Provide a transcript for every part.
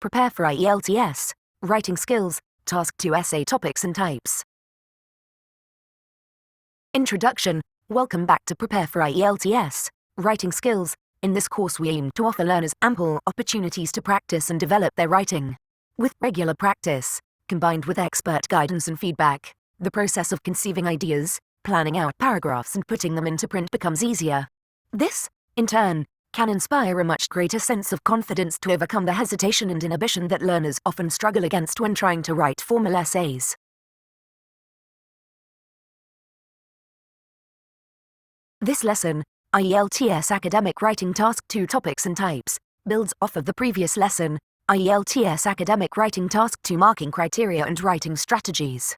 Prepare for IELTS, Writing Skills, Task 2 Essay Topics and Types. Introduction. Welcome back to Prepare for IELTS, Writing Skills. In this course we aim to offer learners ample opportunities to practice and develop their writing. With regular practice, combined with expert guidance and feedback, the process of conceiving ideas, planning out paragraphs and putting them into print becomes easier. This, in turn, can inspire a much greater sense of confidence to overcome the hesitation and inhibition that learners often struggle against when trying to write formal essays. This lesson, IELTS Academic Writing Task 2 Topics and Types, builds off of the previous lesson, IELTS Academic Writing Task 2 Marking Criteria and Writing Strategies.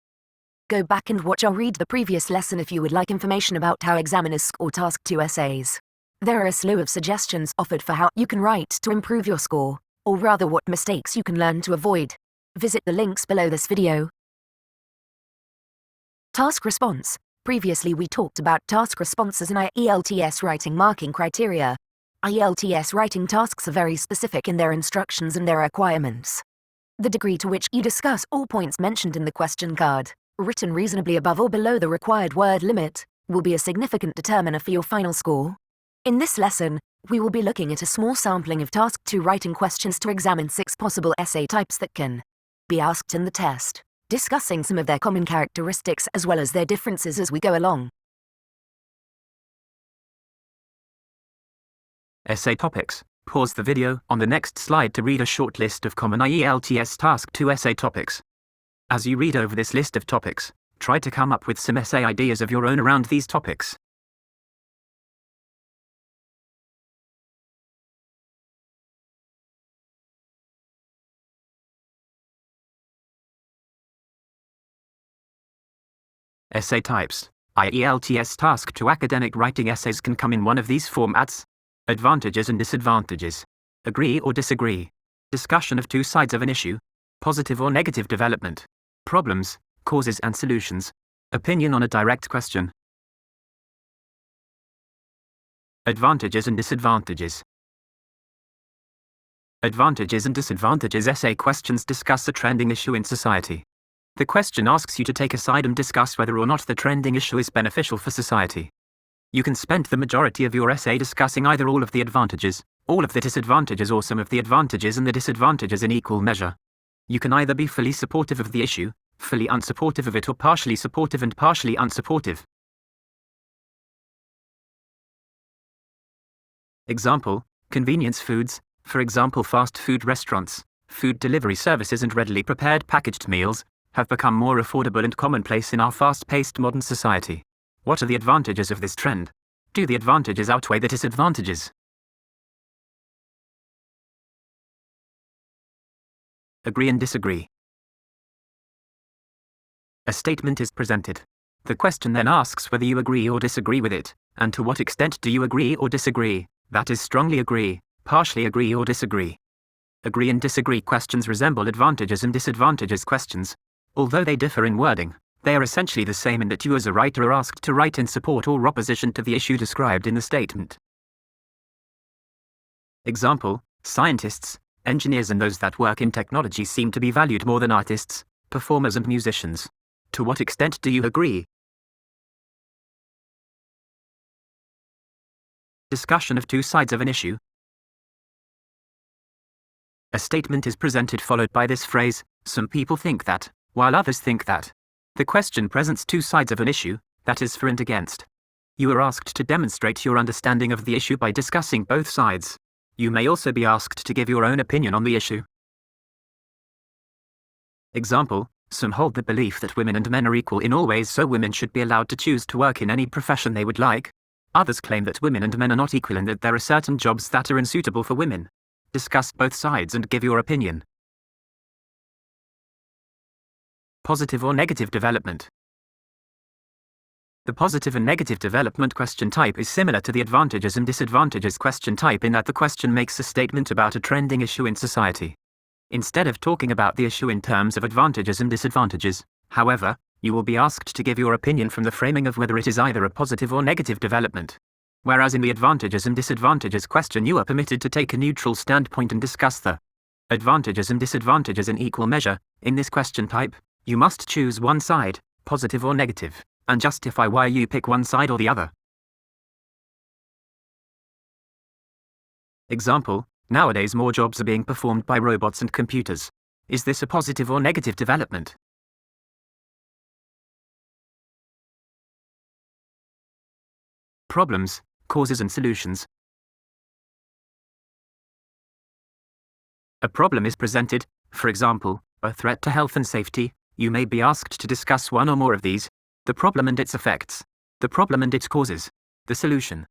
Go back and watch or read the previous lesson if you would like information about how examiners score Task 2 essays. There are a slew of suggestions offered for how you can write to improve your score, or rather what mistakes you can learn to avoid. Visit the links below this video. Task response. Previously we talked about task responses and IELTS writing marking criteria. IELTS writing tasks are very specific in their instructions and their requirements. The degree to which you discuss all points mentioned in the question card, written reasonably above or below the required word limit, will be a significant determiner for your final score. In this lesson, we will be looking at a small sampling of Task 2 writing questions to examine 6 possible essay types that can be asked in the test, discussing some of their common characteristics as well as their differences as we go along. Essay topics. Pause the video on the next slide to read a short list of common IELTS Task 2 essay topics. As you read over this list of topics, try to come up with some essay ideas of your own around these topics. Essay types. IELTS Task 2 academic writing essays can come in one of these formats. Advantages and disadvantages. Agree or disagree. Discussion of two sides of an issue. Positive or negative development. Problems, causes and solutions. Opinion on a direct question. Advantages and disadvantages. Advantages and disadvantages essay questions discuss a trending issue in society. The question asks you to take a side and discuss whether or not the trending issue is beneficial for society. You can spend the majority of your essay discussing either all of the advantages, all of the disadvantages or some of the advantages and the disadvantages in equal measure. You can either be fully supportive of the issue, fully unsupportive of it or partially supportive and partially unsupportive. Example, convenience foods, for example fast food restaurants, food delivery services and readily prepared packaged meals, have become more affordable and commonplace in our fast-paced modern society. What are the advantages of this trend? Do the advantages outweigh the disadvantages? Agree and disagree. A statement is presented. The question then asks whether you agree or disagree with it, and to what extent do you agree or disagree, that is strongly agree, partially agree or disagree. Agree and disagree questions resemble advantages and disadvantages questions. Although they differ in wording, they are essentially the same in that you as a writer are asked to write in support or opposition to the issue described in the statement. Example, scientists, engineers and those that work in technology seem to be valued more than artists, performers and musicians. To what extent do you agree? Discussion of two sides of an issue. A statement is presented followed by this phrase, some people think that, while others think that. The question presents two sides of an issue, that is for and against. You are asked to demonstrate your understanding of the issue by discussing both sides. You may also be asked to give your own opinion on the issue. Example, some hold the belief that women and men are equal in all ways, so women should be allowed to choose to work in any profession they would like. Others claim that women and men are not equal and that there are certain jobs that are unsuitable for women. Discuss both sides and give your opinion. Positive or negative development. The positive and negative development question type is similar to the advantages and disadvantages question type in that the question makes a statement about a trending issue in society. Instead of talking about the issue in terms of advantages and disadvantages, however, you will be asked to give your opinion from the framing of whether it is either a positive or negative development. Whereas in the advantages and disadvantages question you are permitted to take a neutral standpoint and discuss the Advantages and disadvantages in equal measure. In this question type, you must choose one side, positive or negative, and justify why you pick one side or the other. Example, nowadays more jobs are being performed by robots and computers. Is this a positive or negative development? Problems, causes and solutions. A problem is presented, for example, a threat to health and safety. You may be asked to discuss one or more of these: the problem and its effects, the problem and its causes, the solution.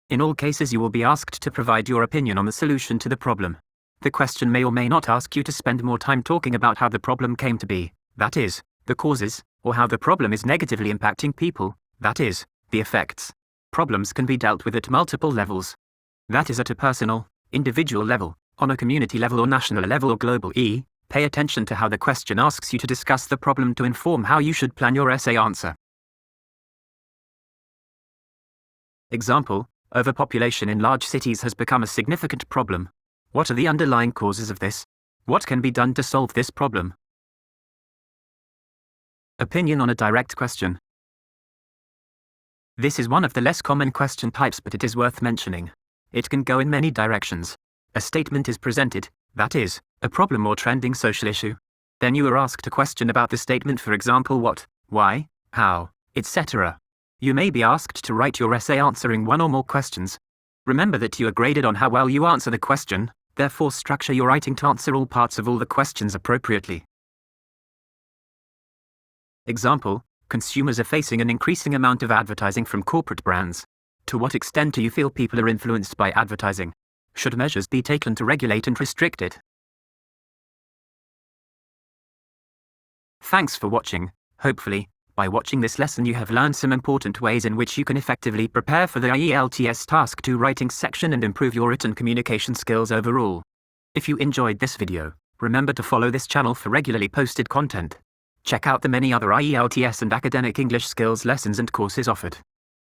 In all cases, you will be asked to provide your opinion on the solution to the problem. The question may or may not ask you to spend more time talking about how the problem came to be, that is, the causes, or how the problem is negatively impacting people, that is, the effects. Problems can be dealt with at multiple levels. That is, at a personal, individual level, on a community level or national level or global. Pay attention to how the question asks you to discuss the problem to inform how you should plan your essay answer. Example, overpopulation in large cities has become a significant problem. What are the underlying causes of this? What can be done to solve this problem? Opinion on a direct question. This is one of the less common question types, but it is worth mentioning. It can go in many directions. A statement is presented, that is, a problem or trending social issue. Then you are asked a question about the statement, for example, what, why, how, etc. You may be asked to write your essay answering one or more questions. Remember that you are graded on how well you answer the question, therefore structure your writing to answer all parts of all the questions appropriately. Example, consumers are facing an increasing amount of advertising from corporate brands. To what extent do you feel people are influenced by advertising? Should measures be taken to regulate and restrict it? Thanks for watching. Hopefully, by watching this lesson you have learned some important ways in which you can effectively prepare for the IELTS Task 2 writing section and improve your written communication skills overall. If you enjoyed this video, remember to follow this channel for regularly posted content. Check out the many other IELTS and academic English skills lessons and courses offered.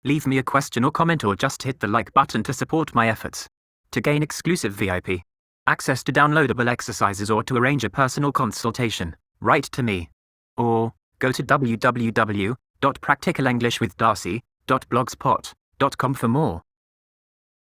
Leave me a question or comment, or just hit the like button to support my efforts. To gain exclusive VIP access to downloadable exercises or to arrange a personal consultation, write to me. Or go to www.practicalenglishwithdarcy.blogspot.com for more.